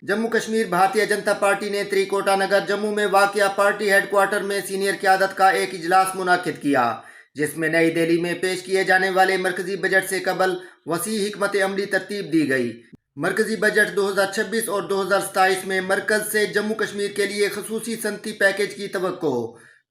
Jammu Kashmir Bharatiya Janata party ने त्रिकोटा नगर जम्मू में वाक़या पार्टी हेडक्वार्टर में सीनियर क़यादत का एक इजलास मुनाकिद किया, जिसमें नई दिल्ली में पेश किए जाने वाले मरकजी बजट से कबल वसी हिकमत अमली तरतीब दी गई। मरकजी बजट 2026 और 2027 में मरकज से जम्मू कश्मीर के लिए खसूसी सनती पैकेज की तवक्को।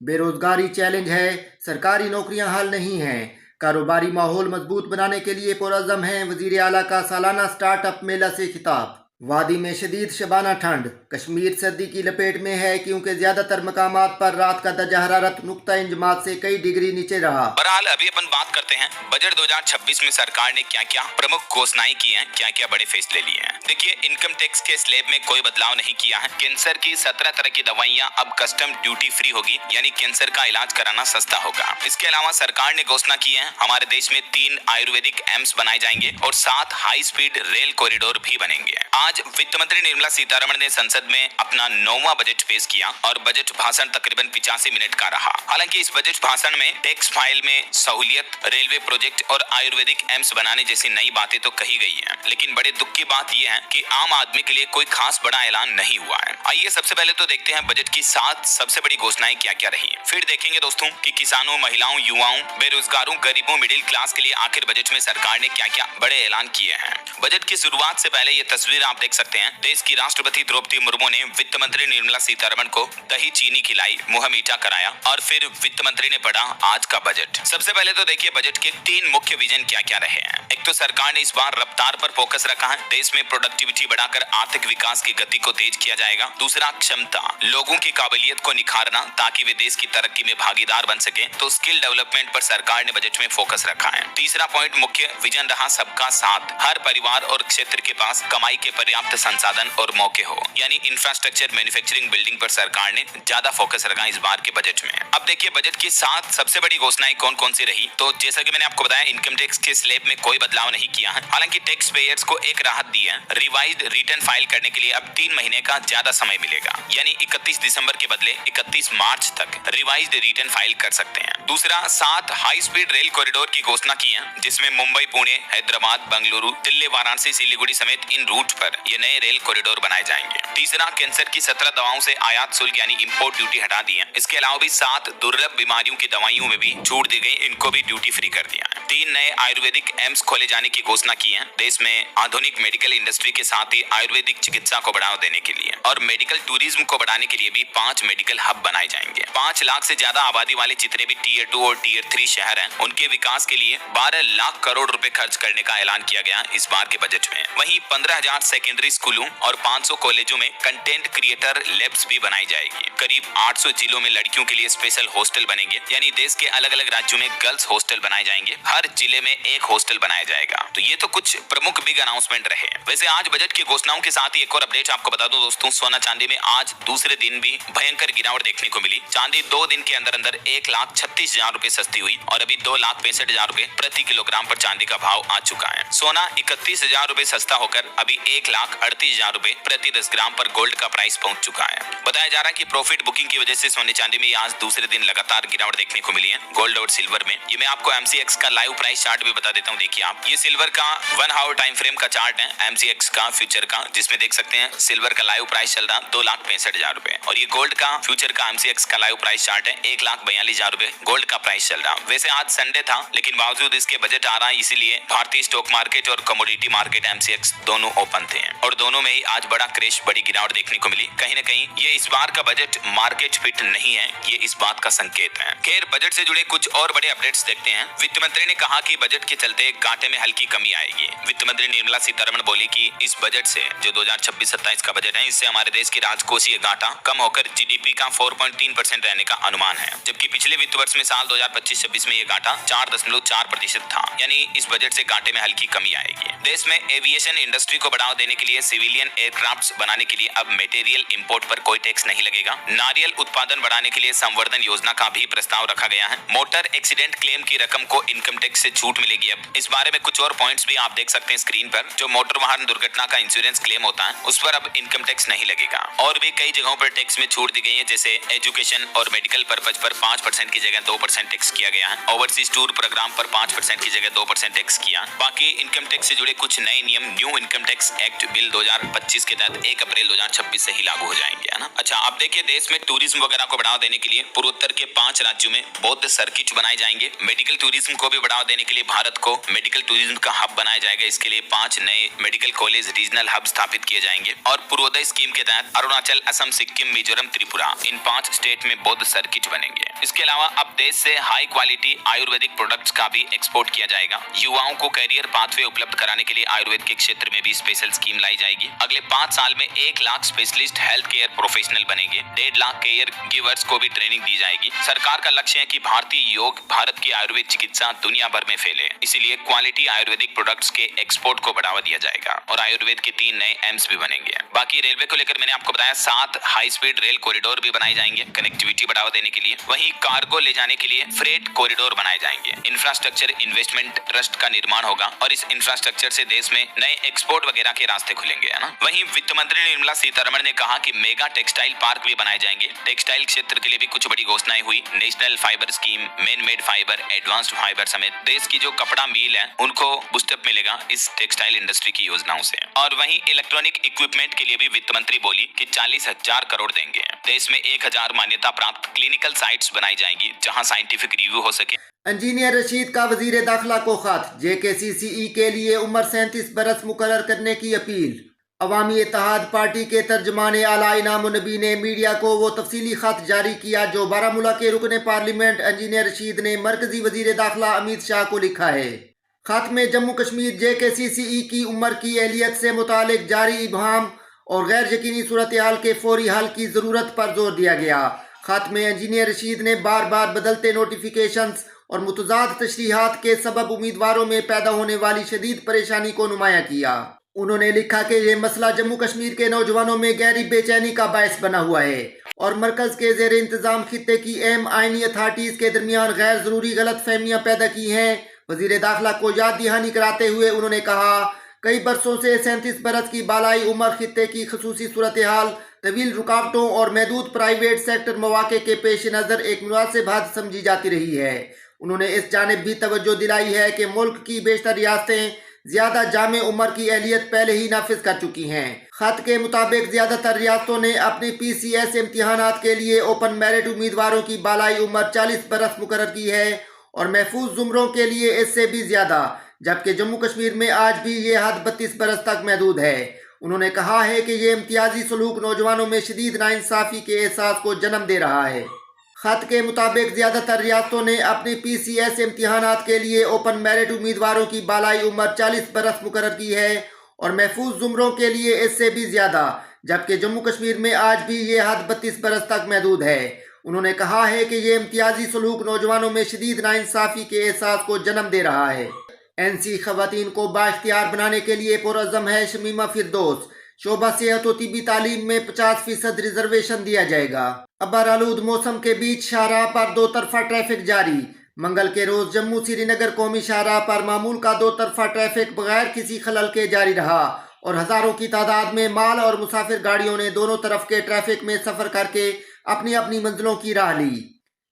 बेरोजगारी चैलेंज है, सरकारी नौकरियां हाल नहीं हैं, कारोबारी माहौल मजबूत बनाने के लिए पुरअज़म है। वज़ीर आला का सालाना स्टार्टअप मेला से खिताब। वादी में शदीद शबाना ठंड, कश्मीर सर्दी की लपेट में है क्योंकि ज्यादातर मकामात पर रात का दर्जा हरारत नुक्ता इंजमात से कई डिग्री नीचे रहा। बहरहाल अभी अपन बात करते हैं बजट 2026 में सरकार ने क्या क्या प्रमुख घोषणाएं की हैं, क्या क्या बड़े फैसले लिए हैं। देखिए, इनकम टैक्स के स्लैब में कोई बदलाव नहीं किया है। कैंसर की 17 तरह की दवाइयां अब कस्टम ड्यूटी फ्री होगी, यानी कैंसर का इलाज कराना सस्ता होगा। इसके अलावा सरकार ने घोषणा की है हमारे देश में 3 आयुर्वेदिक एम्स बनाए जाएंगे और 7 हाई स्पीड रेल कॉरिडोर भी बनेंगे। आज वित्त मंत्री निर्मला सीतारमण ने संसद में अपना 9वां बजट पेश किया और बजट भाषण तकरीबन 85 मिनट का रहा। हालांकि इस बजट भाषण में टैक्स फाइल में सहूलियत, रेलवे प्रोजेक्ट और आयुर्वेदिक एम्स बनाने जैसी नई बातें तो कही गई हैं, लेकिन बड़े दुख की बात यह है कि आम आदमी के लिए कोई खास बड़ा ऐलान नहीं हुआ है। आइए सबसे पहले तो देखते हैं बजट की 7 सबसे बड़ी घोषणाएं क्या क्या रही। फिर देखेंगे दोस्तों कि किसानों, महिलाओं, युवाओं, बेरोजगारों, गरीबों, मिडिल क्लास के लिए आखिर बजट में सरकार ने क्या क्या बड़े ऐलान किए हैं। बजट की शुरुआत से पहले ये तस्वीर आप देख सकते हैं। देश की राष्ट्रपति द्रौपदी मुर्मू ने वित्त मंत्री निर्मला सीतारमण को दही चीनी खिलाई, मुंह मीठा कराया और फिर वित्त मंत्री ने पढ़ा आज का बजट। सबसे पहले तो देखिए बजट के 3 मुख्य विजन क्या क्या रहे हैं। एक तो सरकार ने इस बार रफ्तार पर फोकस रखा है। देश में प्रोडक्टिविटी बढ़ाकर आर्थिक विकास की गति को तेज किया जाएगा। दूसरा, क्षमता, लोगों की काबिलियत को निखारना ताकि वे देश की तरक्की में भागीदार बन सके, तो स्किल डेवलपमेंट पर सरकार ने बजट में फोकस रखा है। तीसरा पॉइंट मुख्य विजन रहा सबका साथ। हर परिवार और क्षेत्र के पास कमाई के पर्याप्त संसाधन और मौके हो, यानी इंफ्रास्ट्रक्चर, मैन्युफैक्चरिंग, बिल्डिंग पर सरकार ने ज्यादा फोकस रखा इस बार के बजट में। अब देखिए बजट की 7 सबसे बड़ी घोषणाएं कौन कौन सी रही। तो जैसा कि मैंने आपको बताया, इनकम टैक्स के स्लैब में कोई बदलाव नहीं किया है। हालांकि टैक्स पेयर्स को एक राहत दी है। रिवाइज्ड रिटर्न फाइल करने के लिए अब 3 महीने का ज्यादा समय मिलेगा, यानी 31 दिसंबर के बदले 31 मार्च तक रिवाइज्ड रिटर्न फाइल कर सकते हैं। दूसरा, 7 हाई स्पीड रेल कॉरिडोर की घोषणा की है, जिसमें मुंबई, पुणे, हैदराबाद, बेंगलुरु, दिल्ली, वाराणसी, सिलीगुड़ी समेत इन रूट पर ये नए रेल कॉरिडोर बनाए जाएंगे। तीसरा, कैंसर की 17 दवाओं से आयात शुल्क यानी इंपोर्ट ड्यूटी हटा दी है। इसके अलावा भी 7 दुर्लभ बीमारियों की दवाइयों में भी छूट दी गई, इनको भी ड्यूटी फ्री कर दिया है। 3 नए आयुर्वेदिक एम्स खोले जाने की घोषणा की है। देश में आधुनिक मेडिकल इंडस्ट्री के साथ ही आयुर्वेदिक चिकित्सा को बढ़ावा देने के लिए और मेडिकल टूरिज्म को बढ़ाने के लिए भी 5 मेडिकल हब बनाए जाएंगे। 5 लाख से ज्यादा आबादी वाले जितने भी टियर 2 और टियर 3 शहर हैं, उनके विकास के लिए 12 लाख करोड़ रुपए खर्च करने का ऐलान किया गया इस बार के बजट में। वहीं 15,000 सेकेंडरी स्कूलों और 500 कॉलेजों में कंटेंट क्रिएटर लैब्स भी बनाई जाएगी। करीब 800 जिलों में लड़कियों के लिए स्पेशल हॉस्टल बनेंगे, यानी देश के अलग अलग राज्यों में गर्ल्स हॉस्टल बनाए जाएंगे। हर जिले में एक हॉस्टल बनाया जाएगा। तो ये तो कुछ प्रमुख बिग अनाउंसमेंट रहे। वैसे आज बजट की घोषणाओं के साथ ही एक और अपडेट आपको बता दूं दोस्तों, सोना चांदी में आज दूसरे दिन भी भयंकर गिरावट देखने को मिली। चांदी 2 दिन के अंदर अंदर 1,36,000 रुपए सस्ती हुई और अभी 2,65,000 रुपए प्रति किलोग्राम पर चांदी का भाव आ चुका है। सोना 31,000 रुपए सस्ता होकर अभी 1,38,000 रुपए प्रति 10 ग्राम पर गोल्ड का प्राइस पहुंच चुका है। बताया जा रहा है कि प्रॉफिट बुकिंग की वजह से सोने चांदी में आज दूसरे दिन लगातार गिरावट देखने को मिली है। गोल्ड और सिल्वर में ये मैं आपको MCX का लाइव प्राइस चार्ट भी बता देता हूं। देखिए आप, ये सिल्वर का 1 आवर टाइम फ्रेम का चार्ट है MCX का फ्यूचर का, जिसमें देख सकते हैं सिल्वर का लाइव प्राइस चल रहा 2,65,000 रुपए और ये गोल्ड का फ्यूचर का MCX का लाइव प्राइस चार्ट है 1,42,000 रुपए गोल्ड का प्राइस चल रहा। वैसे आज संडे था, लेकिन बावजूद इसके बजट आ रहा है, इसीलिए भारतीय स्टॉक मार्केट और कमोडिटी मार्केट MCX दोनों ओपन थे और दोनों में ही आज बड़ा क्रैश, बड़ी गिरावट देखने को मिली। कहीं ना कहीं ये इस बार का बजट मार्केट फिट नहीं है, ये इस बात का संकेत है। खैर, बजट से जुड़े कुछ और बड़े अपडेट्स देखते हैं। वित्त मंत्री ने कहा कि बजट के चलते घाटे में हल्की कमी आएगी। वित्त मंत्री निर्मला सीतारमण बोली कि इस बजट से, जो 2026-27 का बजट है, इससे हमारे देश के राजकोषीय घाटा कम होकर GDP का 4.3% रहने का अनुमान है, जबकि पिछले वित्त वर्ष में साल 2025-26 में ये घाटा 4.4% था, यानी इस बजट से घाटे में हल्की कमी आएगी। देश में एविएशन इंडस्ट्री को बढ़ावा देने के लिए सिविलियन एयरक्राफ्ट बनाने के लिए अब मटेरियल इंपोर्ट पर कोई टैक्स नहीं लगेगा। नारियल उत्पादन बढ़ाने के लिए संवर्धन योजना का भी प्रस्ताव रखा गया है। मोटर एक्सीडेंट क्लेम की रकम को इनकम टैक्स से छूट मिलेगी। अब इस बारे में कुछ और पॉइंट्स भी आप देख सकते हैं स्क्रीन पर। जो मोटर वाहन दुर्घटना का इंश्योरेंस क्लेम होता है, उस पर अब इनकम टैक्स नहीं लगेगा। और भी कई जगहों पर टैक्स में छूट दी गई है, जैसे एजुकेशन और मेडिकल पर्पज पर 5% की जगह 2% टैक्स किया गया है। ओवरसीज टूर प्रोग्राम पर 5% की जगह 2% टैक्स किया। बाकी इनकम टैक्स से जुड़े कुछ नए नियम new income tax act lift bill 2025 के तहत 1 अप्रैल 2026 से ही लागू हो जाएंगे, है ना। अच्छा, अब देखिए, देश में टूरिज्म वगैरह को बढ़ावा देने के लिए पूर्वोत्तर के 5 राज्यों में बौद्ध सर्किट बनाए जाएंगे। मेडिकल टूरिज्म को भी बढ़ावा देने के लिए भारत को मेडिकल टूरिज्म का हब बनाया जाएगा। इसके लिए 5 नए मेडिकल कॉलेज रीजनल हब स्थापित किए जाएंगे और पूर्वोदय स्कीम के तहत अरुणाचल, असम, सिक्किम, मिजोरम, त्रिपुरा, इन 5 स्टेट में बौद्ध सर्किट बनेंगे। इसके अलावा अब देश से हाई क्वालिटी आयुर्वेदिक प्रोडक्ट्स का भी एक्सपोर्ट किया जाएगा। युवाओं को कैरियर पाथवे उपलब्ध कराने के लिए आयुर्वेद के क्षेत्र में भी स्पेशल स्कीम लाई जाएगी। अगले 5 साल में 1 lakh specialist health care professional बनेंगे। 1.5 लाख केयर गिवर्स को भी ट्रेनिंग दी जाएगी। सरकार का लक्ष्य है कि भारतीय योग, भारत की आयुर्वेद चिकित्सा दुनिया भर में फैले। इसीलिए क्वालिटी आयुर्वेदिक प्रोडक्ट्स के एक्सपोर्ट को बढ़ावा दिया जाएगा और आयुर्वेद के 3 नए एम्स भी बनेंगे। बाकी रेलवे को लेकर मैंने आपको बताया 7 हाई स्पीड रेल कॉरिडोर भी बनाए जाएंगे कनेक्टिविटी बढ़ावा देने के लिए। वहीं कार्गो ले जाने के लिए फ्रेट कॉरिडोर बनाए जाएंगे। इंफ्रास्ट्रक्चर इन्वेस्टमेंट ट्रस्ट का निर्माण होगा और इस इंफ्रास्ट्रक्चर से देश में नए एक्सपोर्ट वगैरह के रास्ते खुलेंगे, है ना। वहीं वित्त मंत्री निर्मला सीतारमण ने कहा कि मेगा टेक्सटाइल पार्क भी बनाए जाएंगे। टेक्सटाइल क्षेत्र के लिए भी कुछ बड़ी घोषणाएं हुई। National fibre scheme, man made fibre, advanced fibre समेत देश की जो कपड़ा मिल है उनको बूस्टअप मिलेगा इस टेक्सटाइल इंडस्ट्री की योजनाओं से। और वहीं इलेक्ट्रॉनिक इक्विपमेंट के लिए भी वित्त मंत्री बोली कि 40,000 करोड़ देंगे। देश में 1,000 मान्यता प्राप्त क्लिनिकल साइट्स बनाई जाएंगी जहां साइंटिफिक रिव्यू हो सके। इंजीनियर रशीद का वजीर दाखिला को खत, JKCCE के लिए उम्र 37 बरस मुकर्रर करने की अपील। अवामी इत्तेहाद पार्टी के तर्जमान आला इनाम नबी ने मीडिया को वो तफसीली खत जारी किया जो बारामूला के रुकने पार्लियामेंट इंजीनियर रशीद ने मरकजी वजीर दाखिला अमित शाह को लिखा है। खत में जम्मू कश्मीर JKCCE की उम्र की एहलियत से मुतालिक जारी इबहम और गैर यकीनी सूरत हाल के फौरी हल की ज़रूरत पर जोर दिया गया। खत में इंजीनियर रशीद ने बार बार बदलते नोटिफिकेशंस और मुतजाद तशरीहात के सबब उम्मीदवारों में पैदा होने वाली शदीद परेशानी को नुमाया किया। उन्होंने लिखा कि यह मसला जम्मू कश्मीर के नौजवानों में गहरी बेचैनी का बायस बना हुआ है और मरकज के जेर इंतजाम खित्ते की अहम आइनी अथॉरिटीज के दरमियान गैर जरूरी गलत फहमियाँ पैदा की हैं। वजीर दाखिला को याद दहानी कराते हुए उन्होंने कहा, कई बरसों से 37 बरस की बालाई उम्र खित्ते की खसूसी सूरत हाल तवील रुकावटों और महदूद प्राइवेट सेक्टर मौके के पेश नज़र एक मुनासिब हद समझी जाती रही है। उन्होंने इस जानिब भी तवज्जो दिलाई है कि मुल्क की बेशतर रियासतें ज्यादा जामे उम्र की एहलियत पहले ही नाफिज कर चुकी हैं। खत के मुताबिक ज्यादातर रियासतों ने अपनी PCS इम्तिहानात के लिए ओपन मेरिट उम्मीदवारों की बालाई उम्र 40 बरस मुकर्रर की है और महफूज जुमरों के लिए इससे भी ज्यादा, जबकि जम्मू कश्मीर में आज भी ये हद 32 बरस तक महदूद है। उन्होंने कहा है कि ये इम्तियाजी सलूक नौजवानों में शदीद नाइंसाफी के एहसास को जन्म दे रहा है। खत के मुताबिक ज्यादातर रियासतों ने अपनी PCS इम्तिहानात के लिए ओपन मेरिट उम्मीदवारों की बालाई उम्र 40 बरस मुकर्रर की है और महफूज जुमरों के लिए इससे भी ज्यादा, जबकि जम्मू कश्मीर में आज भी ये हद 32 बरस तक महदूद है। उन्होंने कहा है कि ये इम्तियाजी सलूक नौजवानों में शदीद नाइंसाफी के एहसास को जन्म दे रहा है। NC खवातीन को बाइख्तियार बनाने के लिए पुरअज़्म है शमीमा फिरदौस। शोबा सेहत और तिब्बी तालीम में 50% रिजर्वेशन दिया जाएगा। अबर आलूद मौसम के बीच शाहराह पर 2 तरफा ट्रैफिक जारी। मंगल के रोज जम्मू श्रीनगर कौमी शाहराह पर मामूल का 2 तरफा ट्रैफिक बगैर किसी खलल के जारी रहा और हजारों की तादाद में माल और मुसाफिर गाड़ियों ने दोनों तरफ के ट्रैफिक में सफर करके अपनी अपनी मंजिलों की राह ली।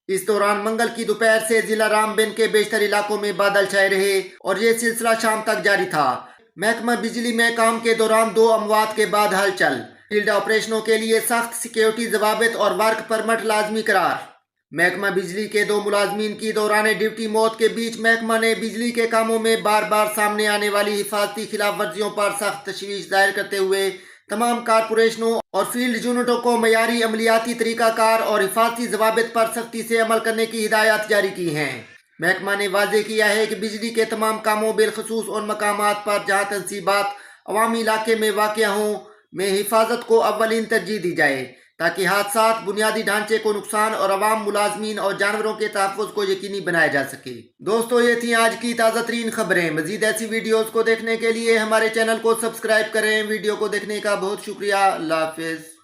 इस दौरान मंगल की दोपहर से जिला रामबन के बेशतर इलाकों में बादल छाए रहे और ये सिलसिला शाम तक जारी था। महकमा बिजली में काम के दौरान 2 अमवात के बाद हलचल। फील्ड ऑपरेशनों के लिए सख्त सिक्योरिटी जवाबित और वर्क परमिट लाजमी करार। महकमा बिजली के 2 मुलाजमीन की दौरान ड्यूटी मौत के बीच महकमा ने बिजली के कामों में बार बार सामने आने वाली हिफाजती खिलाफ वर्जियों पर सख्त तशवीश जाहिर करते हुए तमाम कारपोरेशनों और फील्ड यूनिटों को मयारी अमलियाती तरीकाकार और हिफाजती जवाबित पर सख्ती से अमल करने की हिदायत जारी की हैं। महकमा ने वाजे किया है कि बिजली के तमाम कामों बिलखसूस उन मकामात पर जहाँ तनसीबात अवामी इलाके में वाक़या हों में हिफाजत को अव्वलीन तरजीह दी जाए ताकि हादसात, बुनियादी ढांचे को नुकसान और अवाम, मुलाजमीन और जानवरों के तहफ़्फ़ुज़ को यकीनी बनाया जा सके। दोस्तों, ये थी आज की ताज़ा तरीन खबरें। मज़ीद ऐसी वीडियोज़ को देखने के लिए हमारे चैनल को सब्सक्राइब करें। वीडियो को देखने का बहुत शुक्रिया। अल्लाह हाफ़िज़।